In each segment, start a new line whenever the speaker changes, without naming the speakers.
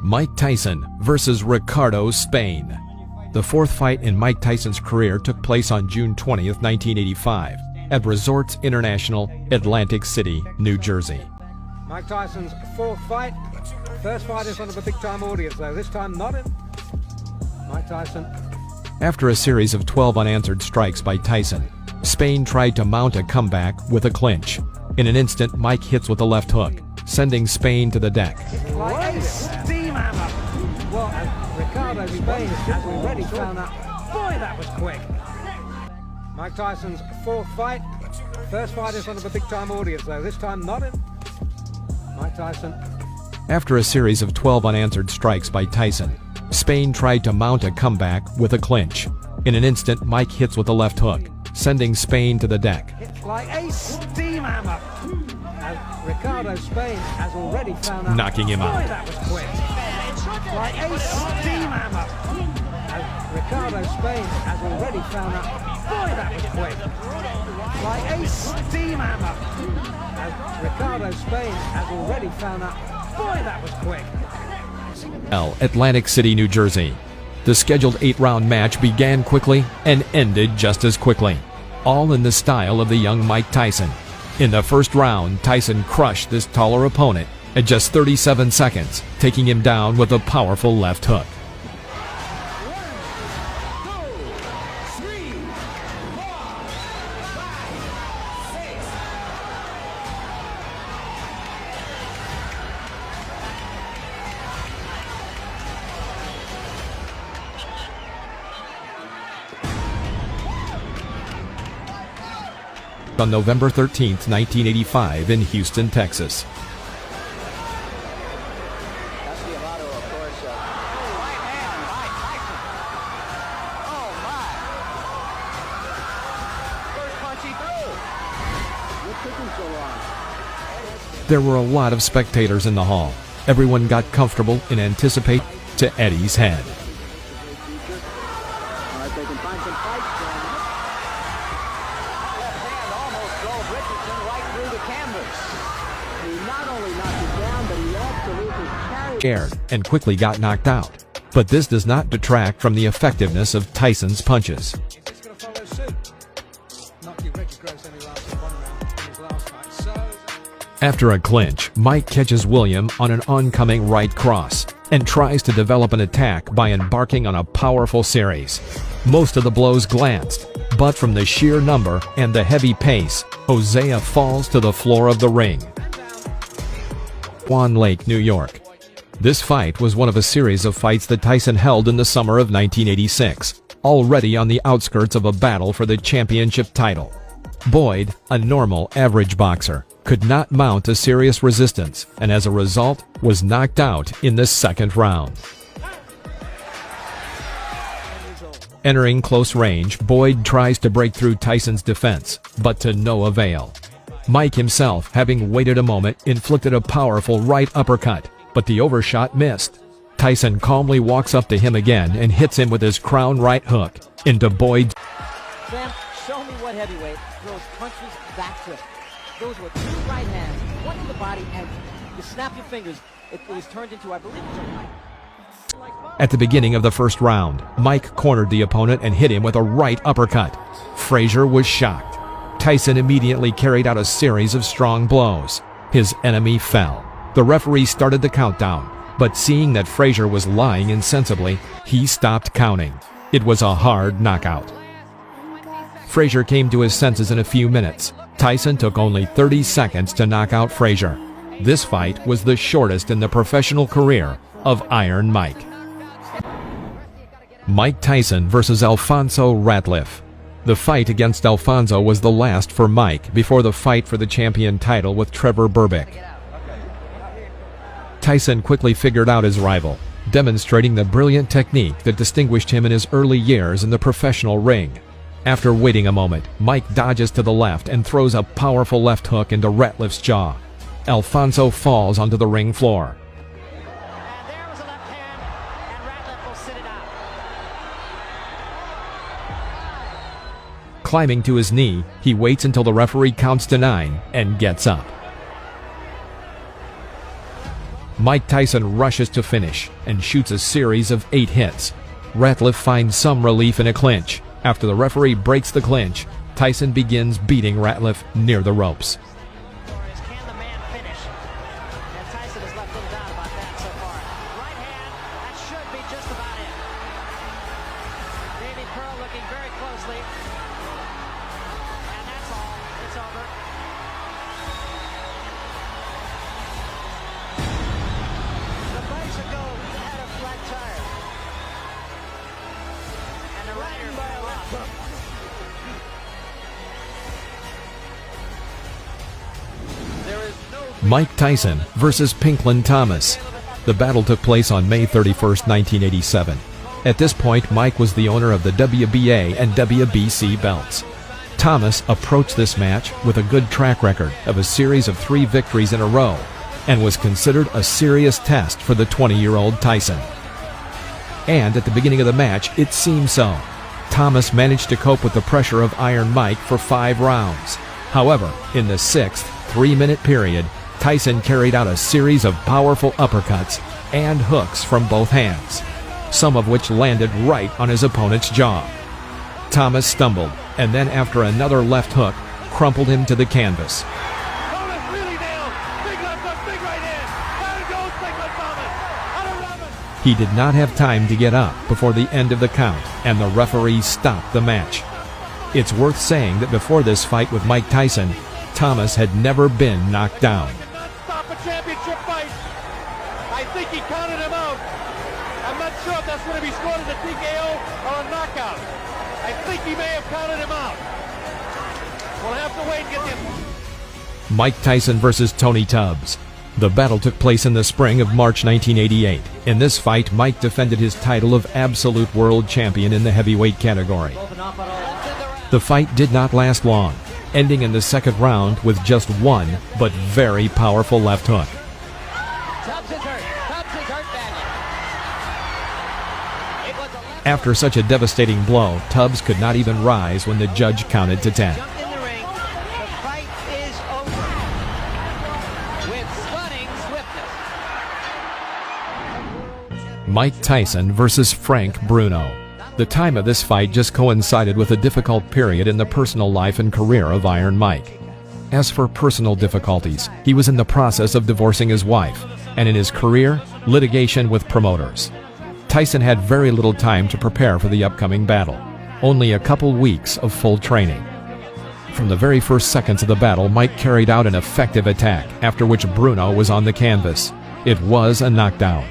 Mike Tyson versus Ricardo Spain. The fourth fight in Mike Tyson's career took place on June 20th, 1985, at Resorts International, Atlantic City, New Jersey.
Mike Tyson's fourth fight. First fight in front of a big-time audience, though. This time not in. Mike Tyson.
After a series of 12 unanswered strikes by Tyson, Spain tried to mount a comeback with a clinch. In an instant, Mike hits with a left hook, sending Spain to the deck.
Like a steam hammer. Well, Ricardo Spain has already found that. Boy, that was quick. Mike Tyson's fourth fight. First fight in front of a big-time audience, though. This time not in. Mike Tyson.
After a series of 12 unanswered strikes by Tyson, Spain tried to mount a comeback with a clinch. In an instant, Mike hits with a left hook, sending Spain to the deck.
It's like a steam hammer. Ricardo Spain has already found that.
Knocking him out.
Boy, that was quick. Like a steam hammer. Ricardo Spain has already found that. Boy, that was quick. Like a steam hammer. Ricardo Spain has already found that. Boy, that was quick.
Atlantic City, New Jersey. The scheduled 8-round match began quickly and ended just as quickly, all in the style of the young Mike Tyson. In the first round, Tyson crushed this taller opponent at just 37 seconds, taking him down with a powerful left hook. On November 13, 1985 in Houston, Texas.
That's the elevata, of course. Right hand, Mike Tyson. Oh, my. First punch he threw. What took him so long?
There were a lot of spectators in the hall. Everyone got comfortable and anticipate to Eddie's head.
All right, they can find some fights.
Scared and quickly got knocked out. But this does not detract from the effectiveness of Tyson's punches. After a clinch, Mike catches William on an oncoming right cross and tries to develop an attack by embarking on a powerful series. Most of the blows glanced, but from the sheer number and the heavy pace, Hosea falls to the floor of the ring. Swan Lake, New York. This fight was one of a series of fights that Tyson held in the summer of 1986, already on the outskirts of a battle for the championship title. Boyd, a normal, average boxer, could not mount a serious resistance and as a result was knocked out in the second round. Entering close range, Boyd tries to break through Tyson's defense, but to no avail. Mike himself, having waited a moment, inflicted a powerful right uppercut, but the overshot missed. Tyson calmly walks up to him again and hits him with his crown right hook into Boyd's.
Sam, show me what heavyweight throws punches back to it. Those were two right hands, one to the body, and you snap your fingers. It was turned into, I believe, it's a right.
At the beginning of the first round, Mike cornered the opponent and hit him with a right uppercut. Frazier was shocked. Tyson immediately carried out a series of strong blows. His enemy fell. The referee started the countdown, but seeing that Frazier was lying insensibly, he stopped counting. It was a hard knockout. Frazier came to his senses in a few minutes. Tyson took only 30 seconds to knock out Frazier. This fight was the shortest in the professional career of Iron Mike. Mike Tyson versus Alfonso Ratliff. The fight against Alfonso was the last for Mike before the fight for the champion title with Trevor Berbick. Tyson quickly figured out his rival, demonstrating the brilliant technique that distinguished him in his early years in the professional ring. After waiting a moment, Mike dodges to the left and throws a powerful left hook into Ratliff's jaw. Alfonso falls onto the ring floor.
And there was a left hand, and Ratliff will sit it out.
Climbing to his knee, he waits until the referee counts to 9 and gets up. Mike Tyson rushes to finish and shoots a series of 8 hits. Ratliff finds some relief in a clinch. After the referee breaks the clinch, Tyson begins beating Ratliff near the ropes.
Can the man finish? And Tyson has left little doubt about that so far. Right hand, that should be just about it. Davey Pearl looking very closely. And that's all. It's over. The bicycle had a flat tire. And the rider fell off.
Mike Tyson versus Pinklin Thomas. The battle took place on May 31st, 1987. At this point, Mike was the owner of the WBA and WBC belts. Thomas approached this match with a good track record of a series of 3 victories in a row and was considered a serious test for the 20-year-old Tyson. And at the beginning of the match, it seemed so. Thomas managed to cope with the pressure of Iron Mike for 5 rounds. However, in the 6th, 3-minute period, Tyson carried out a series of powerful uppercuts and hooks from both hands, some of which landed right on his opponent's jaw. Thomas stumbled, and then after another left hook, crumpled him to the canvas. He did not have time to get up before the end of the count, and the referee stopped the match. It's worth saying that before this fight with Mike Tyson, Thomas had never been knocked down.
Stop a championship fight. I think he counted him out. I'm not sure if that's going to be scored as a TKO or a knockout. I think he may have counted him out. We'll have to wait and get him.
Mike Tyson versus Tony Tubbs. The battle took place in the spring of March 1988. In this fight, Mike defended his title of absolute world champion in the heavyweight category. The fight did not last long, ending in the 2nd round with just one but very powerful left hook.
Tubbs is hurt. Tubbs is hurt badly. It was a
After such a devastating blow, Tubbs could not even rise when the judge counted to 10.
jump in the ring. The fight is over. With stunning swiftness.
Mike Tyson versus Frank Bruno. The time of this fight just coincided with a difficult period in the personal life and career of Iron Mike. As for personal difficulties, he was in the process of divorcing his wife, and in his career, litigation with promoters. Tyson had very little time to prepare for the upcoming battle, only a couple weeks of full training. From the very first seconds of the battle, Mike carried out an effective attack, after which Bruno was on the canvas. It was a knockdown.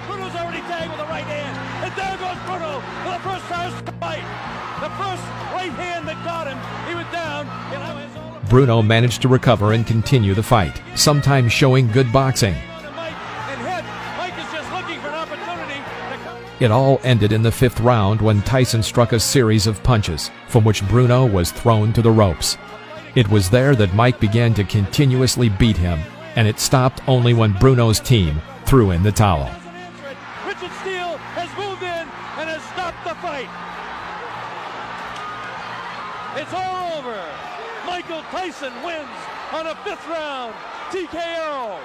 Bruno's already tagged with a right hand. And there goes Bruno for the first time in the fight. The first right hand that got him. He was down. And now it's all
Bruno managed to recover and continue the fight, sometimes showing good boxing.
to Mike. And head. Mike is just looking for an opportunity to come.
It all ended in the 5th round when Tyson struck a series of punches, from which Bruno was thrown to the ropes. It was there that Mike began to continuously beat him, and it stopped only when Bruno's team threw in the towel.
Richard Steele has moved in and has stopped the fight. It's all over. Michael Tyson wins on a 5th round TKO.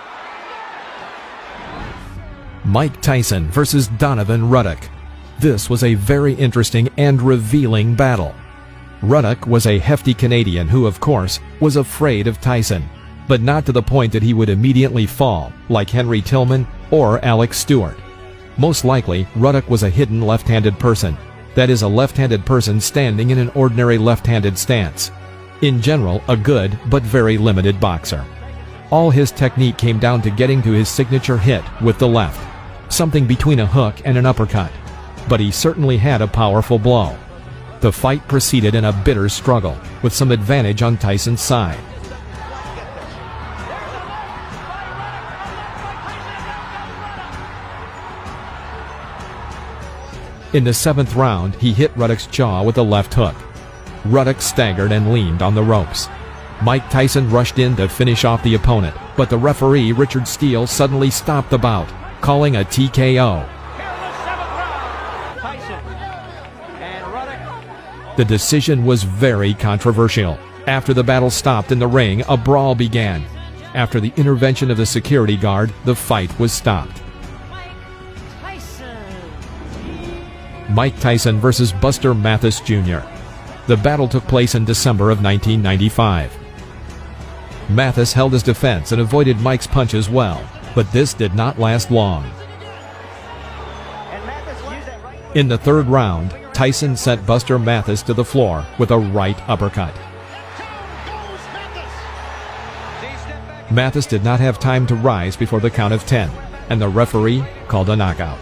Mike Tyson versus Donovan Ruddock. This was a very interesting and revealing battle. Ruddock was a hefty Canadian who, of course, was afraid of Tyson, but not to the point that he would immediately fall, like Henry Tillman or Alex Stewart. Most likely, Ruddock was a hidden left-handed person, that is, a left-handed person standing in an ordinary left-handed stance. In general, a good but very limited boxer. All his technique came down to getting to his signature hit with the left, something between a hook and an uppercut, but he certainly had a powerful blow. The fight proceeded in a bitter struggle, with some advantage on Tyson's side. In the 7th round, he hit Ruddock's jaw with a left hook. Ruddock staggered and leaned on the ropes. Mike Tyson rushed in to finish off the opponent, but the referee, Richard Steele, suddenly stopped the bout, calling a TKO. The decision was very controversial. After the battle stopped in the ring, a brawl began. After the intervention of the security guard, the fight was stopped.
Mike Tyson.
Mike Tyson versus Buster Mathis Jr. The battle took place in December of 1995. Mathis held his defense and avoided Mike's punches well, but this did not last long. In the third round, Tyson sent Buster Mathis to the floor with a right uppercut. Mathis did not have time to rise before the count of 10, and the referee called a knockout.